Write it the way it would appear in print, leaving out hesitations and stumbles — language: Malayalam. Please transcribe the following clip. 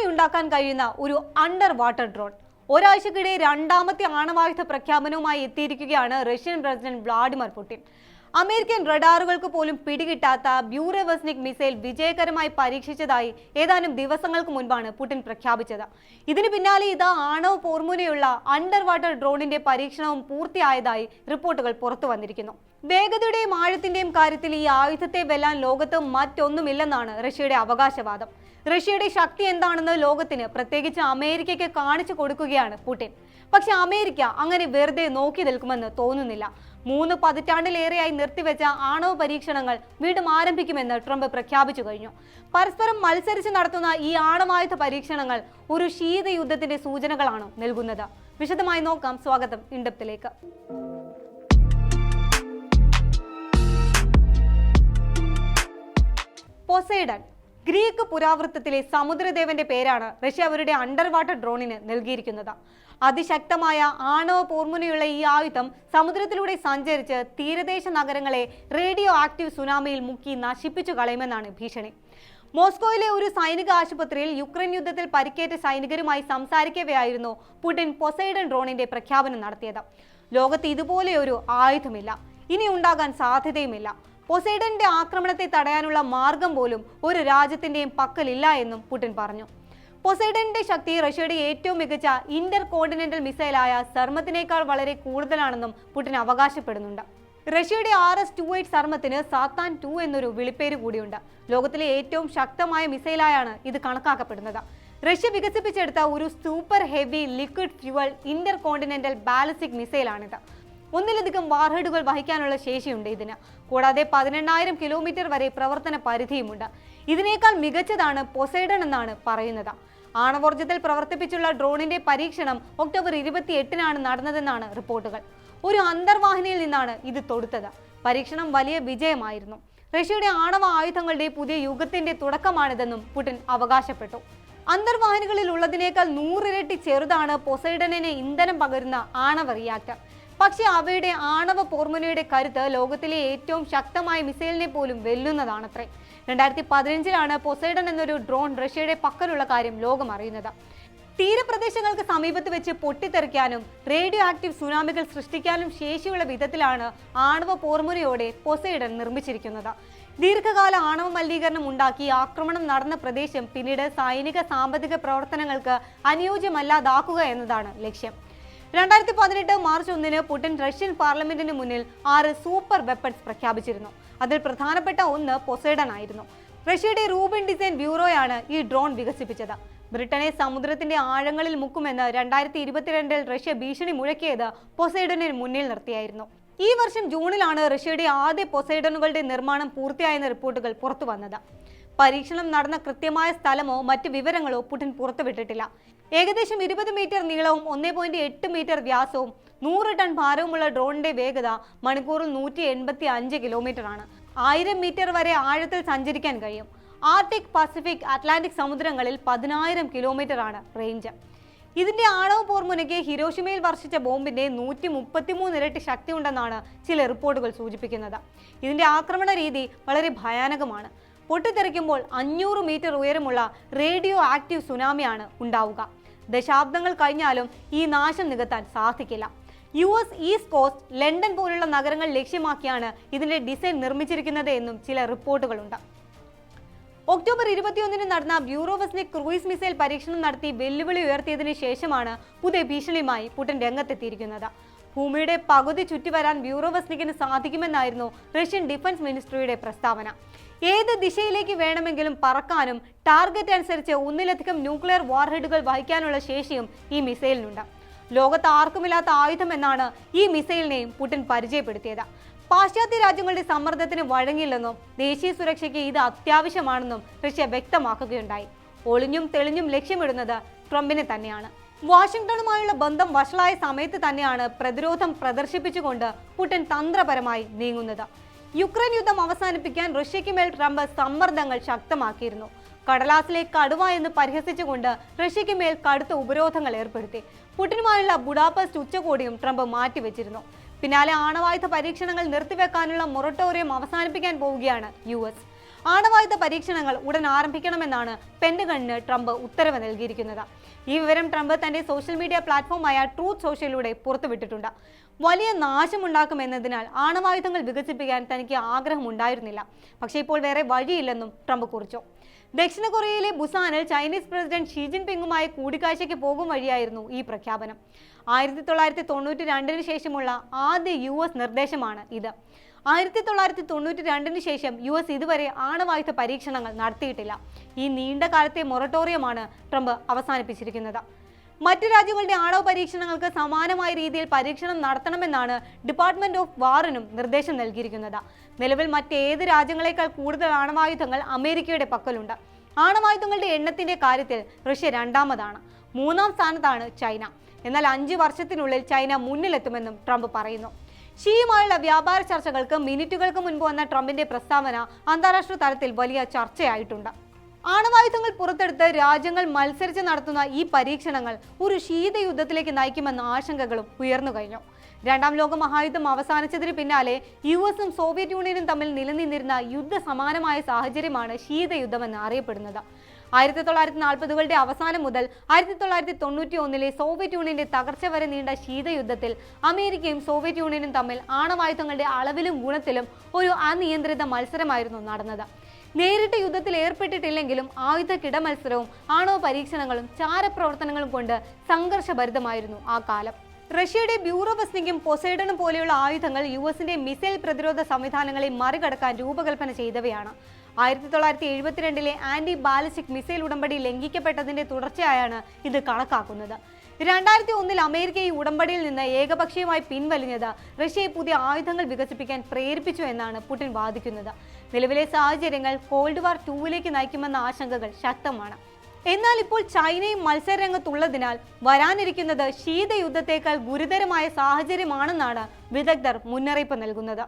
സുനാമി ഉണ്ടാക്കാൻ കഴിയുന്ന ഒരു അണ്ടർ വാട്ടർ ഡ്രോൺ. ഒരാഴ്ചക്കിടെ രണ്ടാമത്തെ ആണവായുധ പ്രഖ്യാപനവുമായി എത്തിയിരിക്കുകയാണ് Russian president Vladimir Putin. American റഡാറുകൾക്ക് പോലും പിടികിട്ടാത്ത ബ്യൂറോവസ്നിക് മിസൈൽ വിജയകരമായി പരീക്ഷിച്ചതായി ഏതാനും ദിവസങ്ങൾക്ക് മുൻപാണ് പുടിൻ പ്രഖ്യാപിച്ചത്. ഇതിന് പിന്നാലെ ഇതാ ആണവ പോർമുനയുള്ള അണ്ടർ വാട്ടർ ഡ്രോണിന്റെ പരീക്ഷണവും പൂർത്തിയായതായി റിപ്പോർട്ടുകൾ പുറത്തു വന്നിരിക്കുന്നു. വേഗതയുടെയും ആഴത്തിന്റെയും കാര്യത്തിൽ ഈ ആയുധത്തെ വെല്ലാൻ ലോകത്ത് മറ്റൊന്നുമില്ലെന്നാണ് റഷ്യയുടെ അവകാശവാദം. റഷ്യയുടെ ശക്തി എന്താണെന്ന് ലോകത്തിന്, പ്രത്യേകിച്ച് അമേരിക്കയ്ക്ക് കാണിച്ചു കൊടുക്കുകയാണ് പുടിൻ. പക്ഷെ അമേരിക്ക അങ്ങനെ വെറുതെ നോക്കി നിൽക്കുമെന്ന് തോന്നുന്നില്ല. 3 പതിറ്റാണ്ടിലേറെയായി നിർത്തിവെച്ച ആണവ പരീക്ഷണങ്ങൾ വീണ്ടും ആരംഭിക്കുമെന്ന് ട്രംപ് പ്രഖ്യാപിച്ചു കഴിഞ്ഞു. പരസ്പരം മത്സരിച്ച് നടത്തുന്ന ഈ ആണവായുധ പരീക്ഷണങ്ങൾ ഒരു ശീതയുദ്ധത്തിന്റെ സൂചനകളാണ് നൽകുന്നത്. വിശദമായി നോക്കാം. സ്വാഗതം ഇൻഡെപ്തിലേക്ക്. പോസൈഡൺ, ഗ്രീക്ക് പുരാവൃത്തത്തിലെ സമുദ്രദേവന്റെ പേരാണ് റഷ്യ അവരുടെ അണ്ടർ വാട്ടർ ഡ്രോണിന് നൽകിയിരിക്കുന്നത്. അതിശക്തമായ ആണവ പോർമുനയുള്ള ഈ ആയുധം സമുദ്രത്തിലൂടെ സഞ്ചരിച്ച് തീരദേശ നഗരങ്ങളെ റേഡിയോ ആക്റ്റീവ് സുനാമിയിൽ മുക്കി നശിപ്പിച്ചു കളയുമെന്നാണ് ഭീഷണി. മോസ്കോയിലെ ഒരു സൈനിക ആശുപത്രിയിൽ യുക്രൈൻ യുദ്ധത്തിൽ പരിക്കേറ്റ സൈനികരുമായി സംസാരിക്കവെയായിരുന്നു പുടിൻ പോസൈഡൺ ഡ്രോണിന്റെ പ്രഖ്യാപനം നടത്തിയത്. ലോകത്ത് ഇതുപോലെയൊരു ആയുധമില്ല, ഇനി ഉണ്ടാകാൻ സാധ്യതയുമില്ല. പോസൈഡന്റെ ആക്രമണത്തെ തടയാനുള്ള മാർഗം പോലും ഒരു രാജ്യത്തിന്റെയും പക്കലില്ല എന്നും പുടിൻ പറഞ്ഞു. പോസൈഡന്റെ ശക്തി റഷ്യയുടെ ഏറ്റവും മികച്ച ഇന്റർ കോണ്ടിനെന്റൽ മിസൈലായ സർമത്തിനേക്കാൾ വളരെ കൂടുതലാണെന്നും പുടിൻ അവകാശപ്പെടുന്നുണ്ട്. റഷ്യയുടെ RS-28 സർമത്തിന് സാത്താൻ 2 എന്നൊരു വിളിപ്പേര് കൂടിയുണ്ട്. ലോകത്തിലെ ഏറ്റവും ശക്തമായ മിസൈലായാണ് ഇത് കണക്കാക്കപ്പെടുന്നത്. റഷ്യ വികസിപ്പിച്ചെടുത്ത ഒരു super heavy liquid fuel intercontinental ballistic മിസൈലാണിത്. ഒന്നിലധികം വാർഹെഡുകൾ വഹിക്കാനുള്ള ശേഷിയുണ്ട് ഇതിന്. കൂടാതെ 18,000 കിലോമീറ്റർ വരെ പ്രവർത്തന പരിധിയുമുണ്ട്. ഇതിനേക്കാൾ മികച്ചതാണ് പോസൈഡൺ എന്നാണ് പറയുന്നത്. ആണവോർജ്ജത്തിൽ പ്രവർത്തിപ്പിച്ചുള്ള ഡ്രോണിന്റെ പരീക്ഷണം ഒക്ടോബർ 28-നാണ് നടന്നതെന്നാണ് റിപ്പോർട്ടുകൾ. ഒരു അന്തർവാഹിനിയിൽ നിന്നാണ് ഇത് തൊടുത്തത്. പരീക്ഷണം വലിയ വിജയമായിരുന്നു. റഷ്യയുടെ ആണവ ആയുധങ്ങളുടെ പുതിയ യുഗത്തിന്റെ തുടക്കമാണിതെന്നും പുടിൻ അവകാശപ്പെട്ടു. അന്തർവാഹിനികളിൽ ഉള്ളതിനേക്കാൾ 100 ഇരട്ടി ചെറുതാണ് പോസൈഡണിന് ഇന്ധനം പകരുന്ന ആണവ റിയാക്ടർ. പക്ഷേ അവയുടെ ആണവ പോർമുനയുടെ കരുത്ത് ലോകത്തിലെ ഏറ്റവും ശക്തമായ മിസൈലിനെ പോലും വെല്ലുന്നതാണത്രേ. 2015-ലാണ് പോസൈഡൺ എന്നൊരു ഡ്രോൺ റഷ്യയുടെ പക്കലുള്ള കാര്യം ലോകം അറിയുന്നത്. തീരപ്രദേശങ്ങൾക്ക് സമീപത്ത് വെച്ച് പൊട്ടിത്തെറിക്കാനും റേഡിയോ ആക്റ്റീവ് സുനാമികൾ സൃഷ്ടിക്കാനും ശേഷിയുള്ള വിധത്തിലാണ് ആണവ പോർമുനയോടെ പോസൈഡൺ നിർമ്മിച്ചിരിക്കുന്നത്. ദീർഘകാല ആണവ മലിനീകരണം ഉണ്ടാക്കി ആക്രമണം നടന്ന പ്രദേശം പിന്നീട് സൈനിക സാമ്പത്തിക പ്രവർത്തനങ്ങൾക്ക് അനുയോജ്യമല്ലാതാക്കുക എന്നതാണ് ലക്ഷ്യം. 2018 മാർച്ച് 1-ന് പുടിൻ റഷ്യൻ പാർലമെന്റിന് മുന്നിൽ 6 സൂപ്പർ വെപ്പൺസ് പ്രഖ്യാപിച്ചിരുന്നു. അതിൽ പ്രധാനപ്പെട്ട ഒന്ന് പോസൈഡൺ ആയിരുന്നു. റഷ്യയുടെ റൂബിൻ ഡിസൈൻ ബ്യൂറോയാണ് ഈ ഡ്രോൺ വികസിപ്പിച്ചത്. ബ്രിട്ടനെ സമുദ്രത്തിന്റെ ആഴങ്ങളിൽ മുക്കുമെന്ന് 2022-ൽ റഷ്യ ഭീഷണി മുഴക്കിയത് പോസൈഡണിന് മുന്നിൽ നിർത്തിയായിരുന്നു. ഈ വർഷം ജൂണിലാണ് റഷ്യയുടെ ആദ്യ പോസൈഡണുകളുടെ നിർമ്മാണം പൂർത്തിയായെന്ന റിപ്പോർട്ടുകൾ പുറത്തു വന്നത്. പരീക്ഷണം നടന്ന കൃത്യമായ സ്ഥലമോ മറ്റ് വിവരങ്ങളോ പുടിൻ പുറത്തുവിട്ടിട്ടില്ല. ഏകദേശം 20 മീറ്റർ നീളവും 1.8 മീറ്റർ വ്യാസവും 100 ടൺ ഭാരവുമുള്ള ഡ്രോണിന്റെ വേഗത മണിക്കൂറിൽ 185 കിലോമീറ്റർ ആണ്. 1000 മീറ്റർ വരെ ആഴത്തിൽ സഞ്ചരിക്കാൻ കഴിയും. ആർട്ടിക്, പസഫിക്, അറ്റ്ലാന്റിക് സമുദ്രങ്ങളിൽ 10,000 കിലോമീറ്റർ ആണ് റേഞ്ച്. ഇതിന്റെ ആണവ പോർമുനയ്ക്ക് ഹിരോഷിമയിൽ വർഷിച്ച ബോംബിന്റെ 133 ഇരട്ടി ശക്തി ഉണ്ടെന്നാണ് ചില റിപ്പോർട്ടുകൾ സൂചിപ്പിക്കുന്നത്. ഇതിന്റെ ആക്രമണ രീതി വളരെ ഭയാനകമാണ്. പൊട്ടിത്തെറിക്കുമ്പോൾ 500 മീറ്റർ ഉയരമുള്ള റേഡിയോ ആക്റ്റീവ് സുനാമിയാണ് ഉണ്ടാവുക. ദശാബ്ദങ്ങൾ കഴിഞ്ഞാലും ഈ നാശം നികത്താൻ സാധിക്കില്ല. US ഈസ്റ്റ് കോസ്റ്റ്, ലണ്ടൻ പോലുള്ള നഗരങ്ങൾ ലക്ഷ്യമാക്കിയാണ് ഇതിന്റെ ഡിസൈൻ നിർമ്മിച്ചിരിക്കുന്നത് എന്നും ചില റിപ്പോർട്ടുകളുണ്ട്. ഒക്ടോബർ 21-ന് നടന്ന ബ്യൂറോവസ്നിക് ക്രൂയിസ് മിസൈൽ പരീക്ഷണം നടത്തി വെല്ലുവിളി ഉയർത്തിയതിനു ശേഷമാണ് പുതിയ ഭീഷണിയുമായി പുടിൻ രംഗത്തെത്തിയിരിക്കുന്നത്. ഭൂമിയുടെ പകുതി ചുറ്റിവരാൻ ബ്യൂറോവസ്നിക്കിന് സാധിക്കുമെന്നായിരുന്നു റഷ്യൻ ഡിഫൻസ് മിനിസ്ട്രിയുടെ പ്രസ്താവന. ഏത് ദിശയിലേക്ക് വേണമെങ്കിലും പറക്കാനും ടാർഗറ്റ് അനുസരിച്ച് ഒന്നിലധികം ന്യൂക്ലിയർ വാർഹെഡുകൾ വഹിക്കാനുള്ള ശേഷിയും ഈ മിസൈലിനുണ്ട്. ലോകത്ത് ആർക്കുമില്ലാത്ത ആയുധം എന്നാണ് ഈ മിസൈലിനെയും പുടിൻ പരിചയപ്പെടുത്തിയത്. പാശ്ചാത്യ രാജ്യങ്ങളുടെ സമ്മർദ്ദത്തിന് വഴങ്ങില്ലെന്നും ദേശീയ സുരക്ഷയ്ക്ക് ഇത് അത്യാവശ്യമാണെന്നും റഷ്യ വ്യക്തമാക്കുകയുണ്ടായി. ഒളിഞ്ഞും തെളിഞ്ഞും ലക്ഷ്യമിടുന്നത് ട്രംപിനെ തന്നെയാണ്. വാഷിംഗ്ടണുമായുള്ള ബന്ധം വഷളായ സമയത്ത് തന്നെയാണ് പ്രതിരോധം പ്രദർശിപ്പിച്ചുകൊണ്ട് പുടിൻ തന്ത്രപരമായി നീങ്ങുന്നത്. യുക്രൈൻ യുദ്ധം അവസാനിപ്പിക്കാൻ റഷ്യയ്ക്ക് മേൽ ട്രംപ് സമ്മർദ്ദങ്ങൾ ശക്തമാക്കിയിരുന്നു. കടലാസിലെ കടുവ എന്ന് പരിഹസിച്ചുകൊണ്ട് റഷ്യയ്ക്ക് മേൽ കടുത്ത ഉപരോധങ്ങൾ ഏർപ്പെടുത്തി. പുടിനുമായുള്ള ബുഡാപെസ്റ്റ് ഉച്ചകോടിയും ട്രംപ് മാറ്റിവെച്ചിരുന്നു. പിന്നാലെ ആണവായുധ പരീക്ഷണങ്ങൾ നിർത്തിവെക്കാനുള്ള മൊറട്ടോറിയം അവസാനിപ്പിക്കാൻ പോവുകയാണ് US. ആണവായുധ പരീക്ഷണങ്ങൾ ഉടൻ ആരംഭിക്കണമെന്നാണ് പെന്റഗണിന് ട്രംപ് ഉത്തരവ് നൽകിയിരിക്കുന്നത്. ഈ വിവരം ട്രംപ് തന്റെ സോഷ്യൽ മീഡിയ പ്ലാറ്റ്ഫോമായ ട്രൂത്ത് സോഷ്യലിലൂടെ പുറത്തുവിട്ടിട്ടുണ്ട്. വലിയ നാശമുണ്ടാക്കുമെന്നതിനാൽ ആണവായുധങ്ങൾ വികസിപ്പിക്കാൻ തനിക്ക് ആഗ്രഹമുണ്ടായിരുന്നില്ല, പക്ഷേ ഇപ്പോൾ വേറെ വഴിയില്ലെന്നും ട്രംപ് കുറിച്ചു. ദക്ഷിണ കൊറിയയിലെ ബുസാനിൽ ചൈനീസ് പ്രസിഡന്റ് ഷീ ജിൻപിങ്ങുമായി കൂടിക്കാഴ്ചയ്ക്ക് പോകും വഴിയായിരുന്നു ഈ പ്രഖ്യാപനം. 1992 ശേഷമുള്ള ആദ്യ US നിർദ്ദേശമാണ് ഇത്. 1992 ശേഷം US ഇതുവരെ ആണവായുധ പരീക്ഷണങ്ങൾ നടത്തിയിട്ടില്ല. ഈ നീണ്ട കാലത്തെ മൊറട്ടോറിയമാണ് ട്രംപ് അവസാനിപ്പിച്ചിരിക്കുന്നത്. മറ്റു രാജ്യങ്ങളുടെ ആണവ പരീക്ഷണങ്ങൾക്ക് സമാനമായ രീതിയിൽ പരീക്ഷണം നടത്തണമെന്നാണ് ഡിപ്പാർട്ട്മെന്റ് ഓഫ് വാറിനും നിർദ്ദേശം നൽകിയിരിക്കുന്നത്. നിലവിൽ മറ്റേത് രാജ്യങ്ങളെക്കാൾ കൂടുതൽ ആണവായുധങ്ങൾ അമേരിക്കയുടെ പക്കലുണ്ട്. ആണവായുധങ്ങളുടെ എണ്ണത്തിന്റെ കാര്യത്തിൽ റഷ്യ രണ്ടാമതാണ്. 3-ാം സ്ഥാനത്താണ് ചൈന. എന്നാൽ 5 വർഷത്തിനുള്ളിൽ ചൈന മുന്നിലെത്തുമെന്നും ട്രംപ് പറയുന്നു. ഷിയുമായുള്ള വ്യാപാര ചർച്ചകൾക്ക് മിനിറ്റുകൾക്ക് മുൻപ് വന്ന ട്രംപിന്റെ പ്രസ്താവന അന്താരാഷ്ട്ര തലത്തിൽ വലിയ ചർച്ചയായിട്ടുണ്ട്. ആണവായുധങ്ങൾ പുറത്തെടുത്ത് രാജ്യങ്ങൾ മത്സരിച്ച് നടത്തുന്ന ഈ പരീക്ഷണങ്ങൾ ഒരു ശീതയുദ്ധത്തിലേക്ക് നയിക്കുമെന്ന ആശങ്കകളും ഉയർന്നു കഴിഞ്ഞു. 2-ാം ലോക മഹായുദ്ധം അവസാനിച്ചതിന് പിന്നാലെ US-ഉം സോവിയറ്റ് യൂണിയനും തമ്മിൽ നിലനിന്നിരുന്ന യുദ്ധസമാനമായ സാഹചര്യമാണ് ശീതയുദ്ധമെന്ന് അറിയപ്പെടുന്നത്. 1940കളുടെ അവസാനം മുതൽ 1991 സോവിയറ്റ് യൂണിയന്റെ തകർച്ച വരെ നീണ്ട ശീതയുദ്ധത്തിൽ അമേരിക്കയും സോവിയറ്റ് യൂണിയനും തമ്മിൽ ആണവായുധങ്ങളുടെ അളവിലും ഗുണത്തിലും ഒരു അനിയന്ത്രിത മത്സരമായിരുന്നു നടന്നത്. നേരിട്ട് യുദ്ധത്തിൽ ഏർപ്പെട്ടിട്ടില്ലെങ്കിലും ആയുധ കിടമത്സരവും ആണവ പരീക്ഷണങ്ങളും ചാരപ്രവർത്തനങ്ങളും കൊണ്ട് സംഘർഷഭരിതമായിരുന്നു ആ കാലം. റഷ്യയുടെ ബ്യൂറോവസ്നിക്കും പൊസൈഡണും പോലെയുള്ള ആയുധങ്ങൾ US-ന്റെ മിസൈൽ പ്രതിരോധ സംവിധാനങ്ങളെ മറികടക്കാൻ രൂപകൽപ്പന ചെയ്തവയാണ്. 1972 ആന്റി ബാലിസ്റ്റിക് മിസൈൽ ഉടമ്പടി ലംഘിക്കപ്പെട്ടതിന്റെ തുടർച്ചയായാണ് ഇത് കണക്കാക്കുന്നത്. 2001 അമേരിക്ക ഈ ഉടമ്പടിയിൽ നിന്ന് ഏകപക്ഷീയമായി പിൻവലിഞ്ഞത് റഷ്യയെ പുതിയ ആയുധങ്ങൾ വികസിപ്പിക്കാൻ പ്രേരിപ്പിച്ചു എന്നാണ് പുടിൻ വാദിക്കുന്നത്. നിലവിലെ സാഹചര്യങ്ങൾ കോൾഡ് വാർ 2ലേക്ക് നയിക്കുമെന്ന ആശങ്കകൾ ശക്തമാണ്. എന്നാൽ ഇപ്പോൾ ചൈനയും മത്സരരംഗത്തുള്ളതിനാൽ വരാനിരിക്കുന്നത് ശീതയുദ്ധത്തേക്കാൾ ഗുരുതരമായ സാഹചര്യമാണെന്നാണ് വിദഗ്ധർ മുന്നറിയിപ്പ് നൽകുന്നത്.